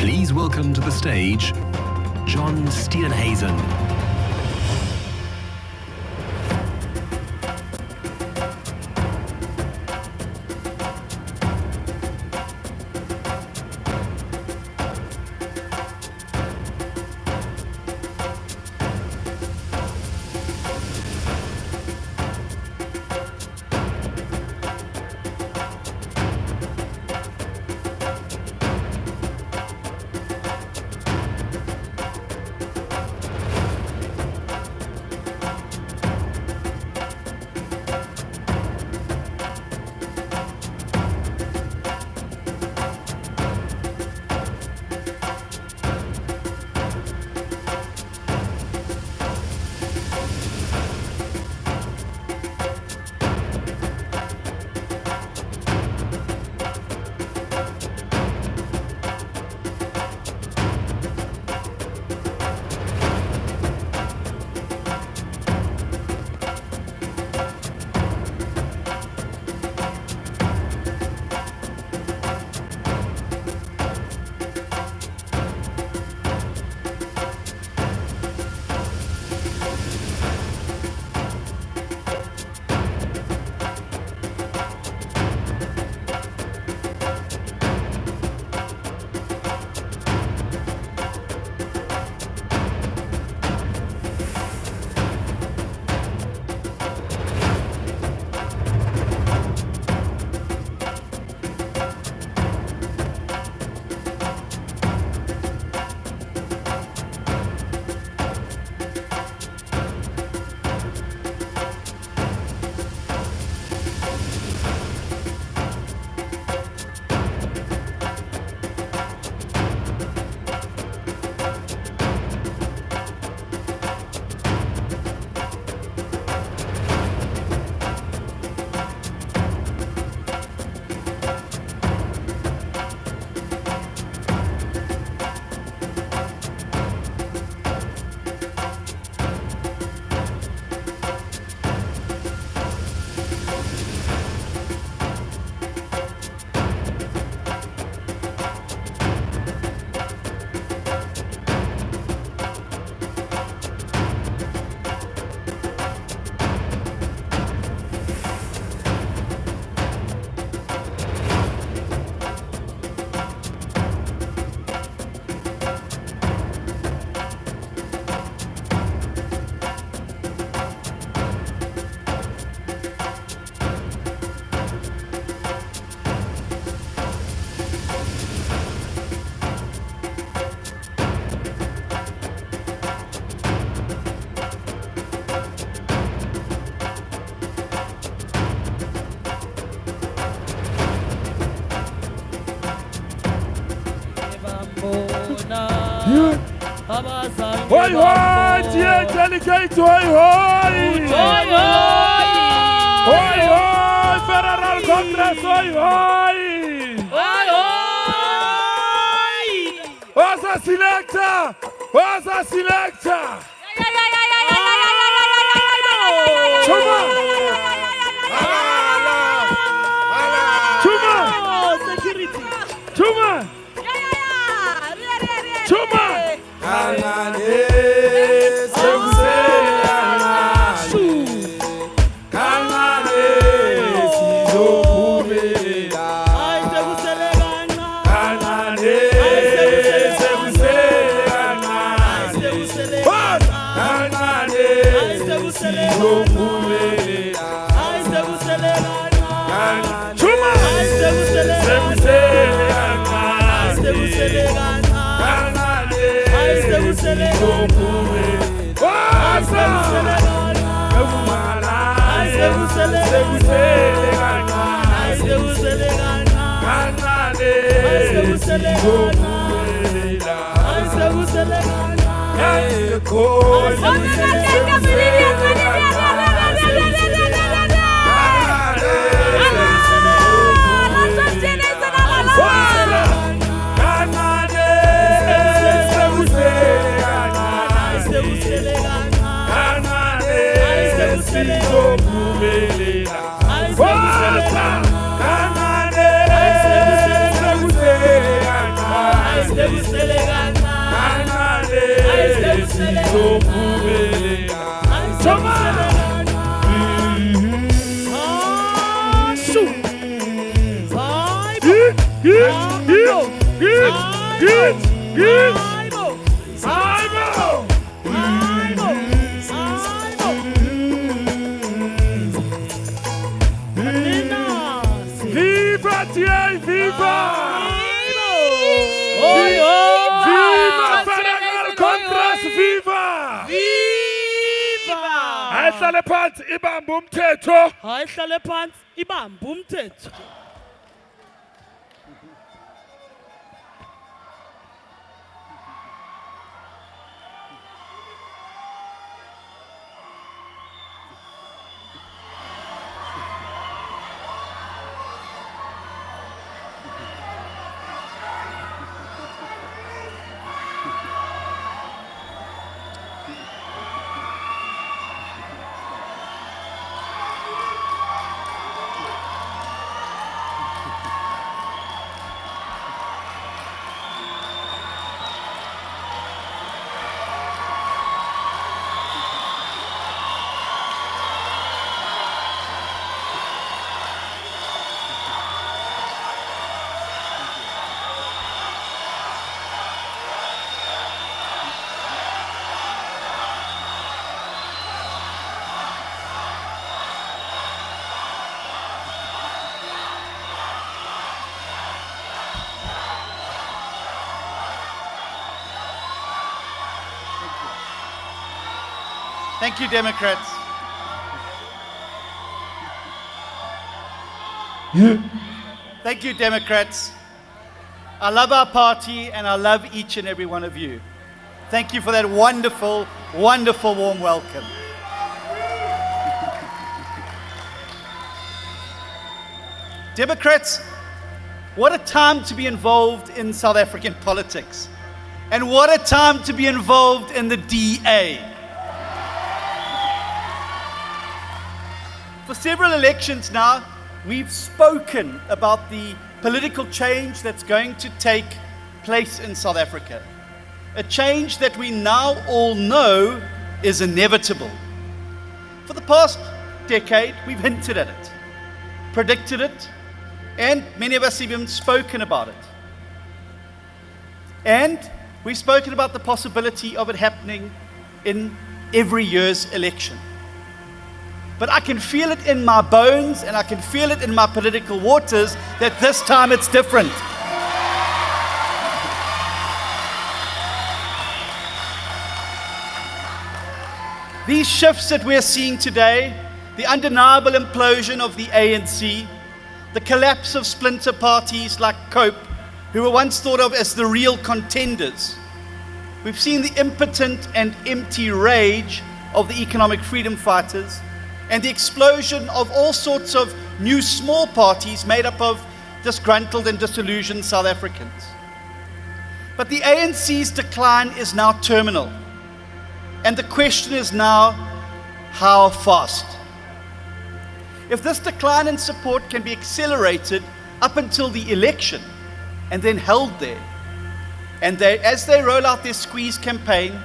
Please welcome to the stage, John Steenhuisen. Hoi hoi, delegate, hoi hoi. Hoi hoi. Hoi hoi, Federal Congress, hoi hoi. Hoi hoi. What's a selector? What's a selector? Chuma. Chuma. Security. Chuma. Chuma. kancane sizophumelela. Viva, Thierry, viva! Viva, Federal Congress, viva! Ayihlale phansi ibambe umthetho. Hayihlale phansi ibambe umthetho. Thank you, Democrats. Thank you, Democrats. I love our party and I love each and every one of you. Thank you for that wonderful, wonderful warm welcome. Democrats, what a time to be involved in South African politics. And what a time to be involved in the DA. For several elections now, we've spoken about the political change that's going to take place in South Africa. A change that we now all know is inevitable. For the past decade, we've hinted at it, predicted it, and many of us have even spoken about it. And we've spoken about the possibility of it happening in every year's election. But I can feel it in my bones and I can feel it in my political waters that this time it's different. These shifts that we're seeing today, the undeniable implosion of the ANC, the collapse of splinter parties like COPE, who were once thought of as the real contenders. We've seen the impotent and empty rage of the economic freedom fighters, and the explosion of all sorts of new small parties made up of disgruntled and disillusioned South Africans. But the ANC's decline is now terminal. And the question is now, how fast? If this decline in support can be accelerated up until the election and then held there, and as they roll out their squeeze campaign,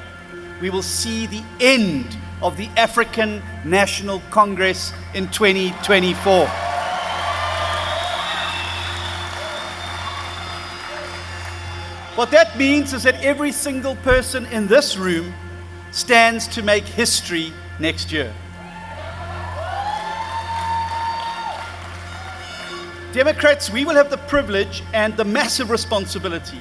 we will see the end of the African National Congress in 2024. What that means is that every single person in this room stands to make history next year. Democrats, we will have the privilege and the massive responsibility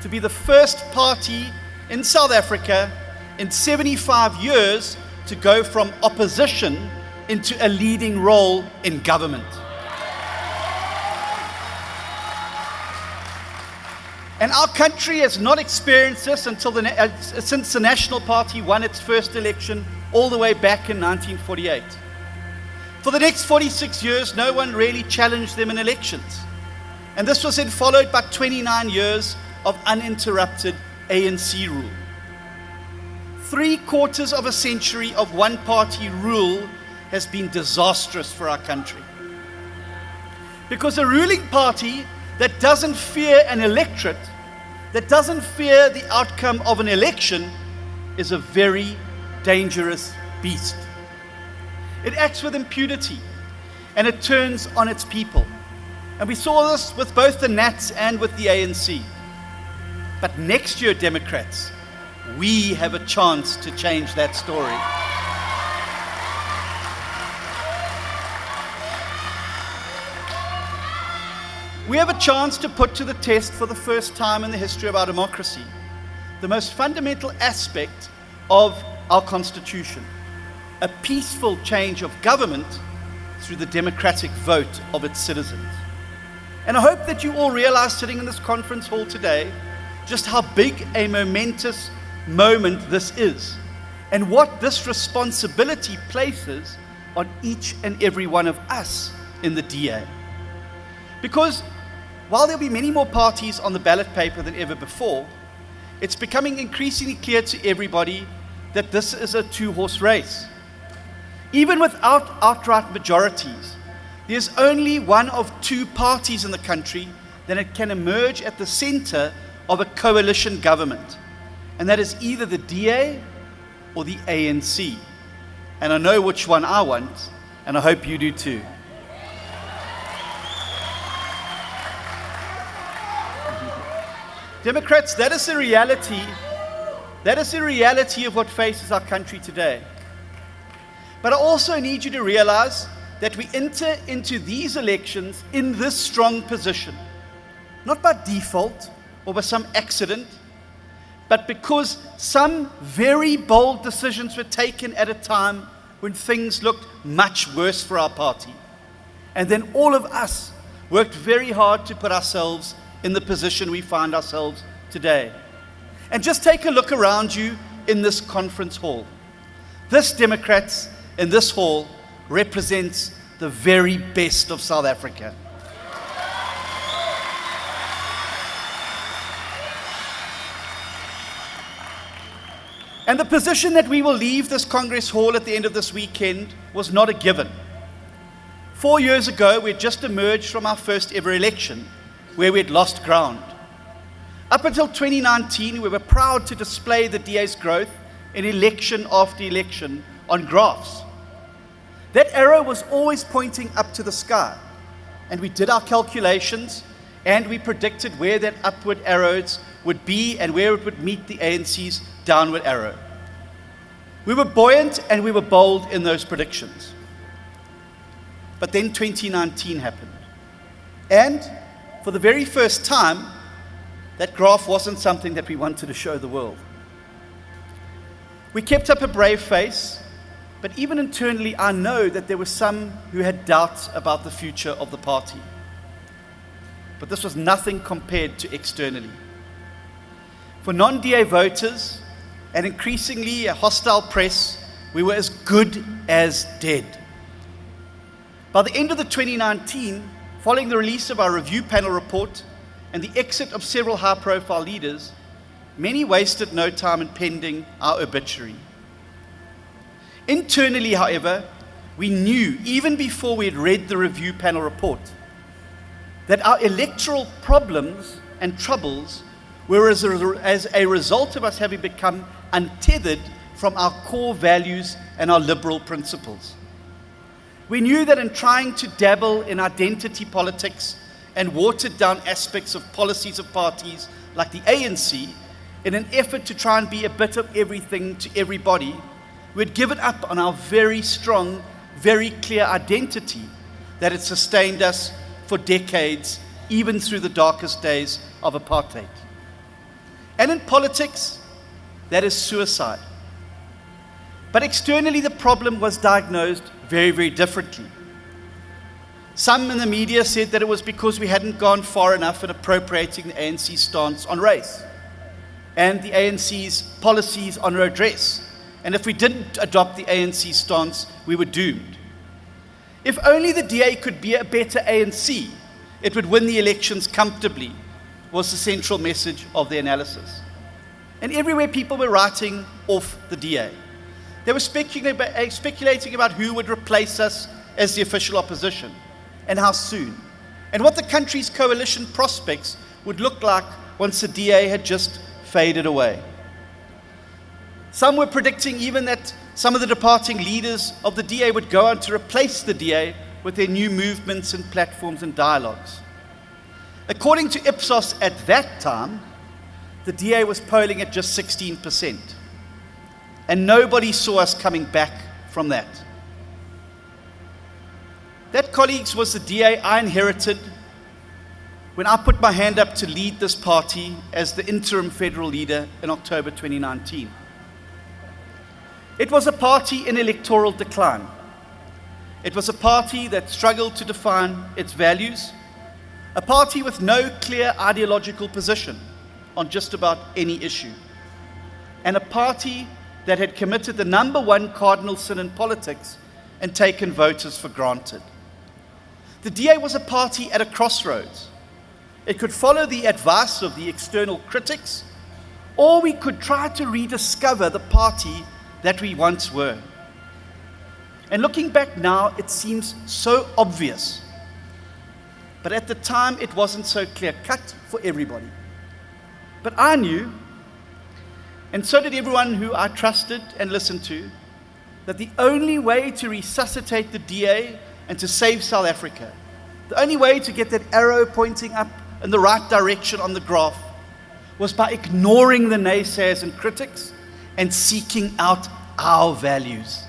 to be the first party in South Africa in 75 years to go from opposition into a leading role in government. And our country has not experienced this until since the National Party won its first election all the way back in 1948. For the next 46 years, no one really challenged them in elections. And this was then followed by 29 years of uninterrupted ANC rule. 3/4 of a century of one-party rule has been disastrous for our country. Because a ruling party that doesn't fear an electorate that doesn't fear the outcome of an election is a very dangerous beast. It acts with impunity and it turns on its people. And we saw this with both the Nats and with the ANC. But next year, Democrats, we have a chance to change that story. We have a chance to put to the test for the first time in the history of our democracy the most fundamental aspect of our Constitution, a peaceful change of government through the democratic vote of its citizens. And I hope that you all realize, sitting in this conference hall today, just how big a momentous moment this is and what this responsibility places on each and every one of us in the DA. Because while there'll be many more parties on the ballot paper than ever before, it's becoming increasingly clear to everybody that this is a two-horse race. Even without outright majorities, there's only one of two parties in the country that it can emerge at the center of a coalition government. And that is either the DA or the ANC. And I know which one I want, and I hope you do too. Democrats, that is the reality. That is the reality of what faces our country today. But I also need you to realize that we enter into these elections in this strong position, not by default or by some accident, but because some very bold decisions were taken at a time when things looked much worse for our party. And then all of us worked very hard to put ourselves in the position we find ourselves today. And just take a look around you in this conference hall. This, Democrats, in this hall represents the very best of South Africa. And the position that we will leave this Congress hall at the end of this weekend was not a given. 4 years ago, we had just emerged from our first ever election, where we had lost ground. Up until 2019, we were proud to display the DA's growth in election after election on graphs. That arrow was always pointing up to the sky, and we did our calculations, and we predicted where that upward arrows would be and where it would meet the ANC's downward arrow. We were buoyant and we were bold in those predictions. But then 2019 happened. And for the very first time, that graph wasn't something that we wanted to show the world. We kept up a brave face, but even internally, I know that there were some who had doubts about the future of the party. But this was nothing compared to externally. For non-DA voters and increasingly a hostile press, we were as good as dead. By the end of the 2019, following the release of our review panel report and the exit of several high-profile leaders, many wasted no time in penning our obituary. Internally, however, we knew, even before we had read the review panel report, that our electoral problems and troubles were as a result of us having become untethered from our core values and our liberal principles. We knew that in trying to dabble in identity politics and watered down aspects of policies of parties like the ANC, in an effort to try and be a bit of everything to everybody, we had given up on our very strong, very clear identity that had sustained us for decades, even through the darkest days of apartheid. And in politics, that is suicide. But externally, the problem was diagnosed very, very differently. Some in the media said that it was because we hadn't gone far enough in appropriating the ANC's stance on race and the ANC's policies on redress. And if we didn't adopt the ANC stance, we were doomed. If only the DA could be a better ANC, it would win the elections comfortably, was the central message of the analysis. And everywhere people were writing off the DA. They were speculating about who would replace us as the official opposition and how soon, and what the country's coalition prospects would look like once the DA had just faded away. Some were predicting even that some of the departing leaders of the DA would go on to replace the DA with their new movements and platforms and dialogues. According to Ipsos at that time, the DA was polling at just 16%. And nobody saw us coming back from that. That, colleagues, was the DA I inherited when I put my hand up to lead this party as the interim federal leader in October 2019. It was a party in electoral decline. It was a party that struggled to define its values, a party with no clear ideological position on just about any issue, and a party that had committed the number one cardinal sin in politics and taken voters for granted. The DA was a party at a crossroads. It could follow the advice of the external critics, or we could try to rediscover the party that we once were. And looking back now, it seems so obvious. But at the time, it wasn't so clear-cut for everybody. But I knew, and so did everyone who I trusted and listened to, that the only way to resuscitate the DA and to save South Africa, the only way to get that arrow pointing up in the right direction on the graph, was by ignoring the naysayers and critics and seeking out our values.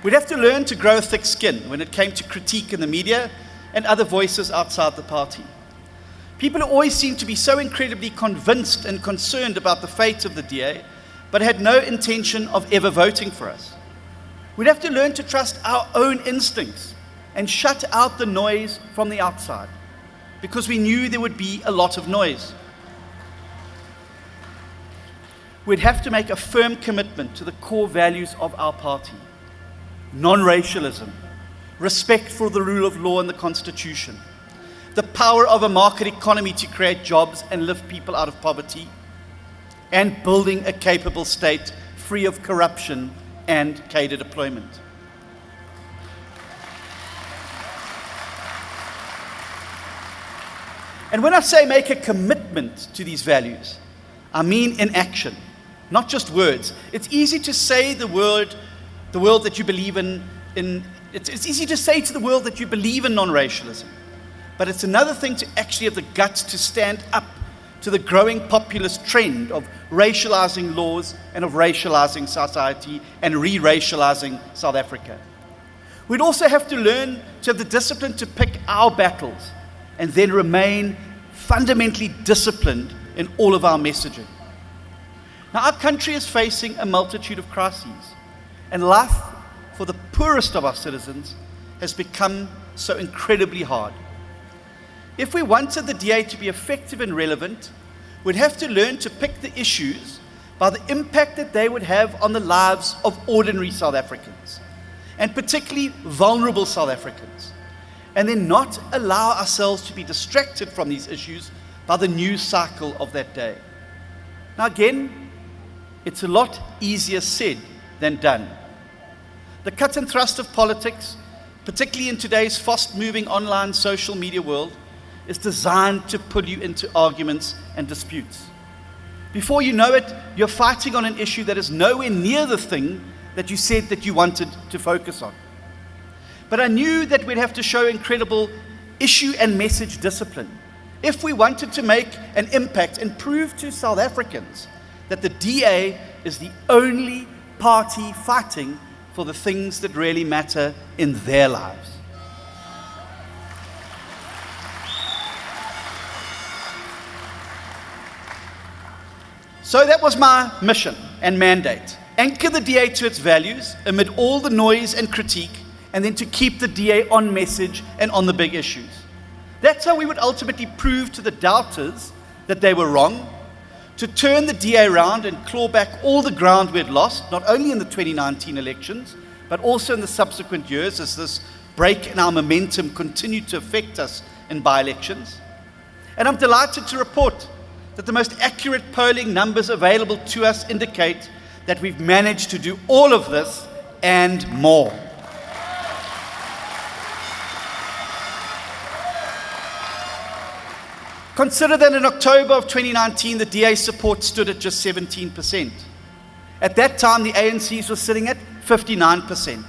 We'd have to learn to grow thick skin when it came to critique in the media and other voices outside the party. People who always seemed to be so incredibly convinced and concerned about the fate of the DA, but had no intention of ever voting for us. We'd have to learn to trust our own instincts and shut out the noise from the outside, because we knew there would be a lot of noise. We'd have to make a firm commitment to the core values of our party: non-racialism, respect for the rule of law and the Constitution, the power of a market economy to create jobs and lift people out of poverty, and building a capable state free of corruption and cadre deployment. And when I say make a commitment to these values, I mean in action, not just words. It's easy to say the world that you believe it's easy to say to the world that you believe in non-racialism, but it's another thing to actually have the guts to stand up to the growing populist trend of racializing laws and of racializing society and re-racializing South Africa. We'd also have to learn to have the discipline to pick our battles and then remain fundamentally disciplined in all of our messaging. Now, our country is facing a multitude of crises, and life for the poorest of our citizens has become so incredibly hard. If we wanted the DA to be effective and relevant, we'd have to learn to pick the issues by the impact that they would have on the lives of ordinary South Africans, and particularly vulnerable South Africans, and then not allow ourselves to be distracted from these issues by the news cycle of that day. Now again, it's a lot easier said than done. The cut and thrust of politics, particularly in today's fast-moving online social media world, is designed to pull you into arguments and disputes. Before you know it, you're fighting on an issue that is nowhere near the thing that you said that you wanted to focus on. But I knew that we'd have to show incredible issue and message discipline if we wanted to make an impact and prove to South Africans that the DA is the only party fighting for the things that really matter in their lives. So that was my mission and mandate. Anchor the DA to its values amid all the noise and critique, and then to keep the DA on message and on the big issues. That's how we would ultimately prove to the doubters that they were wrong, to turn the DA around and claw back all the ground we had lost, not only in the 2019 elections, but also in the subsequent years as this break in our momentum continued to affect us in by-elections. And I'm delighted to report that the most accurate polling numbers available to us indicate that we've managed to do all of this and more. Consider that in October of 2019, the DA support stood at just 17%. At that time, the ANC's was sitting at 59%.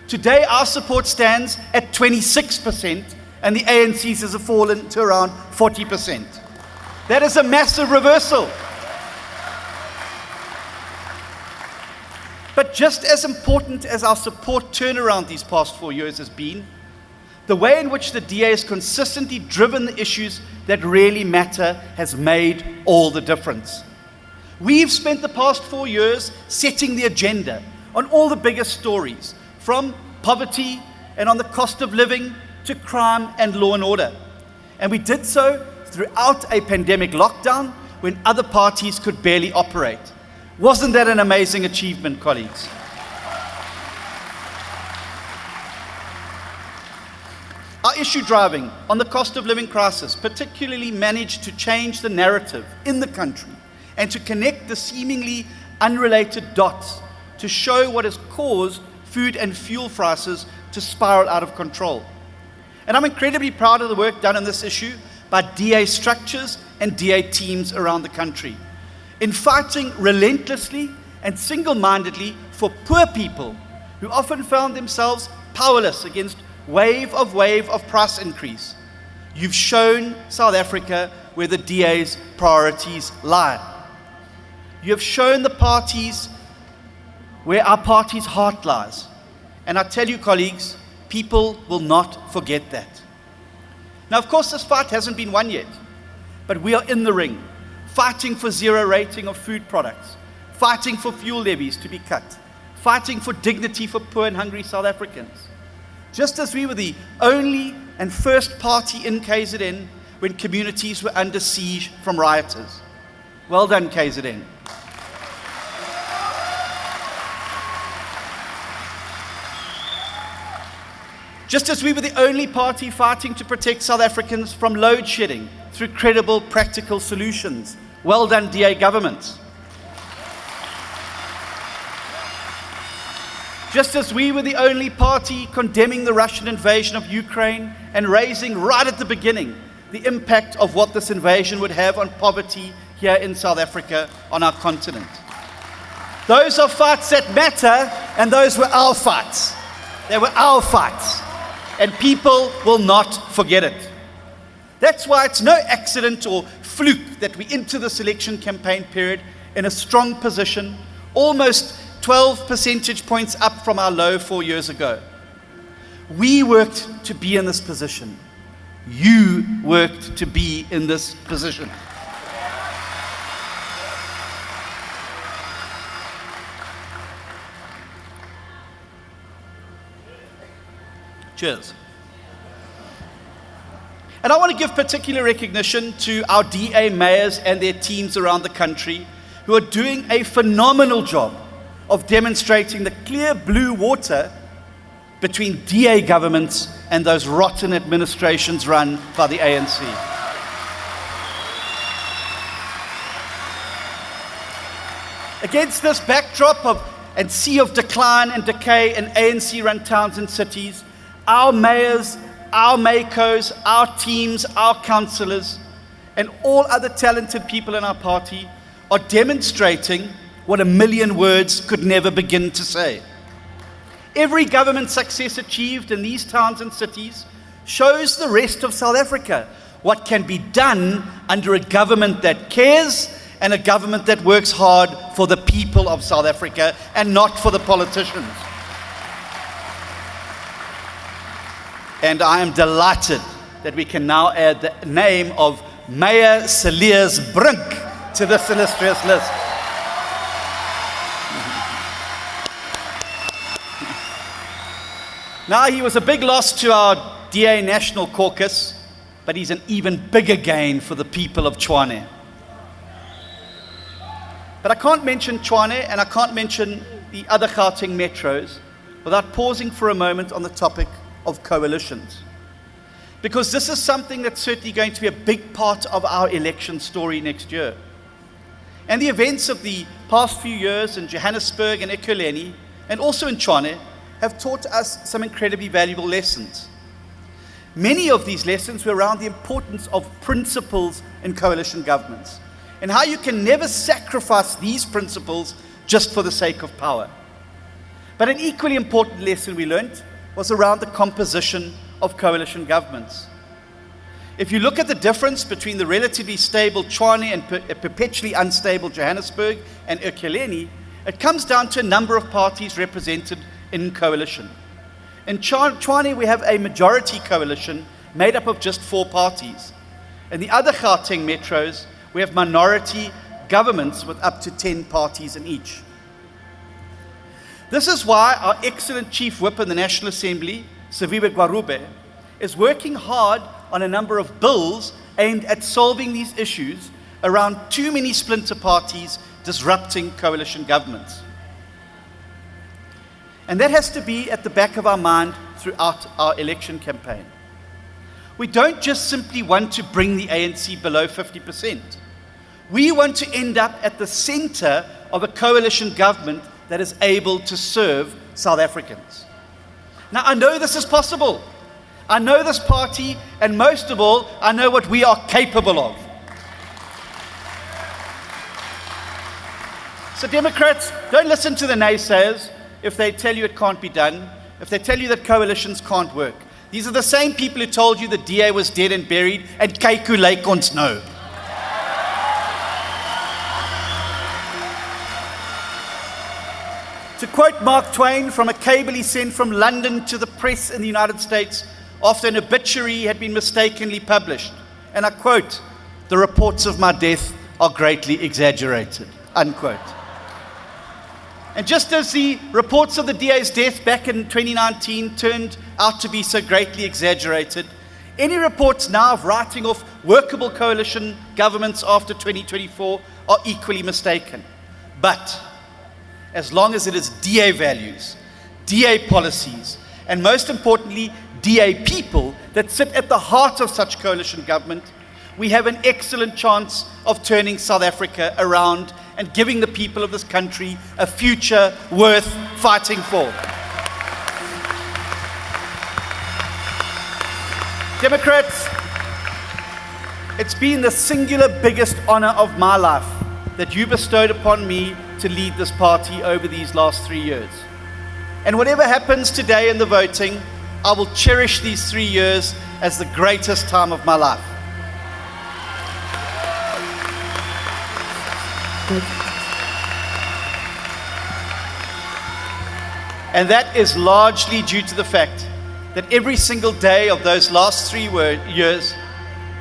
Today, our support stands at 26%, and the ANC's has fallen to around 40%. That is a massive reversal. But just as important as our support turnaround these past 4 years has been, the way in which the DA has consistently driven the issues that really matter has made all the difference. We've spent the past 4 years setting the agenda on all the biggest stories, from poverty and on the cost of living to crime and law and order. And we did so throughout a pandemic lockdown when other parties could barely operate. Wasn't that an amazing achievement, colleagues? Our issue driving on the cost of living crisis particularly managed to change the narrative in the country and to connect the seemingly unrelated dots to show what has caused food and fuel prices to spiral out of control. And I'm incredibly proud of the work done on this issue by DA structures and DA teams around the country in fighting relentlessly and single-mindedly for poor people who often found themselves powerless against wave of price increase. You've shown South Africa where the DA's priorities lie. You have shown the parties where our party's heart lies. And I tell you, colleagues, people will not forget that. Now, of course, this fight hasn't been won yet, but we are in the ring, fighting for zero rating of food products, fighting for fuel levies to be cut, fighting for dignity for poor and hungry South Africans. Just as we were the only and first party in KZN when communities were under siege from rioters. Well done, KZN. Just as we were the only party fighting to protect South Africans from load shedding through credible, practical solutions. Well done, DA government. Just as we were the only party condemning the Russian invasion of Ukraine and raising right at the beginning the impact of what this invasion would have on poverty here in South Africa, on our continent. Those are fights that matter, and those were our fights. They were our fights, and people will not forget it. That's why it's no accident or fluke that we enter this election campaign period in a strong position, almost 12 percentage points up from our low 4 years ago. We worked to be in this position. You worked to be in this position. Cheers. And I want to give particular recognition to our DA mayors and their teams around the country who are doing a phenomenal job of demonstrating the clear blue water between DA governments and those rotten administrations run by the ANC. Against this backdrop and sea of decline and decay in ANC-run towns and cities, our mayors, our MACOs, our teams, our councillors, and all other talented people in our party are demonstrating what a million words could never begin to say. Every government success achieved in these towns and cities shows the rest of South Africa what can be done under a government that cares and a government that works hard for the people of South Africa and not for the politicians. And I am delighted that we can now add the name of Mayor Cilliers Brink to this illustrious list. Now, he was a big loss to our DA National Caucus, but he's an even bigger gain for the people of Tshwane. But I can't mention Tshwane and I can't mention the other Gauteng metros without pausing for a moment on the topic of coalitions. Because this is something that's certainly going to be a big part of our election story next year. And the events of the past few years in Johannesburg and Ekurhuleni and also in Tshwane, have taught us some incredibly valuable lessons. Many of these lessons were around the importance of principles in coalition governments and how you can never sacrifice these principles just for the sake of power. But an equally important lesson we learned was around the composition of coalition governments. If you look at the difference between the relatively stable Tshwane and perpetually unstable Johannesburg and Ekurhuleni, it comes down to a number of parties represented in coalition. In Tshwane, we have a majority coalition made up of just 4 parties. In the other Gauteng metros, we have minority governments with up to 10 parties in each. This is why our excellent Chief Whip in the National Assembly, Siviwe Gwarube, is working hard on a number of bills aimed at solving these issues around too many splinter parties disrupting coalition governments. And that has to be at the back of our mind throughout our election campaign. We don't just simply want to bring the ANC below 50%. We want to end up at the center of a coalition government that is able to serve South Africans. Now, I know this is possible. I know this party, and most of all, I know what we are capable of. So Democrats, don't listen to the naysayers if they tell you it can't be done, if they tell you that coalitions can't work. These are the same people who told you the DA was dead and buried and kyk hoe lyk ons nou. To quote Mark Twain from a cable he sent from London to the press in the United States after an obituary had been mistakenly published, and I quote, "The reports of my death are greatly exaggerated," unquote. And just as the reports of the DA's death back in 2019 turned out to be so greatly exaggerated, any reports now of writing off workable coalition governments after 2024 are equally mistaken. But as long as it is DA values, DA policies, and most importantly, DA people that sit at the heart of such coalition government, we have an excellent chance of turning South Africa around and giving the people of this country a future worth fighting for. Democrats, it's been the singular biggest honor of my life that you bestowed upon me to lead this party over these last 3 years. And whatever happens today in the voting, I will cherish these 3 years as the greatest time of my life. And that is largely due to the fact that every single day of those last 3 years,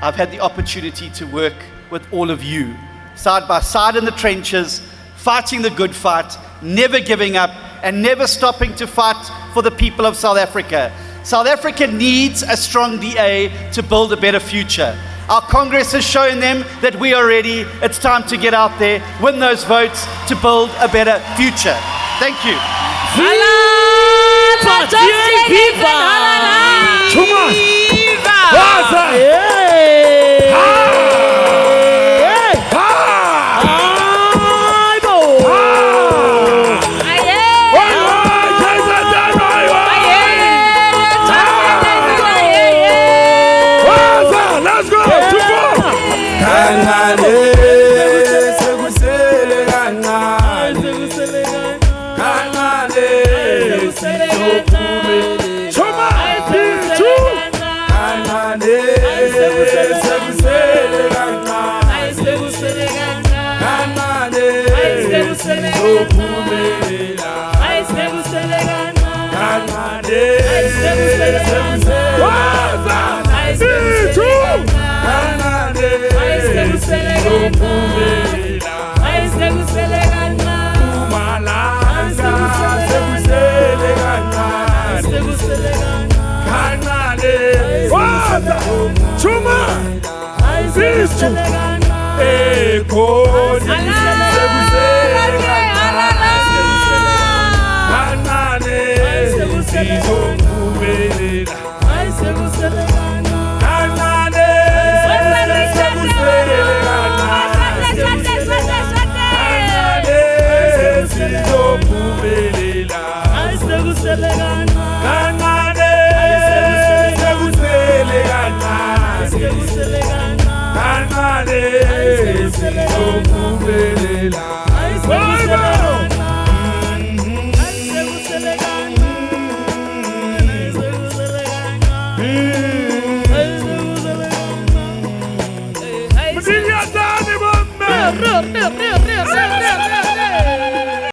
I've had the opportunity to work with all of you, side by side in the trenches, fighting the good fight, never giving up, and never stopping to fight for the people of South Africa. South Africa needs a strong DA to build a better future. Our Congress has shown them that we are ready. It's time to get out there, win those votes to build a better future. Thank you. Viva John Steenhuisen! Come on! Waza! Let's go! Pumelela Siyokuphumelela. Mziyadani bombe.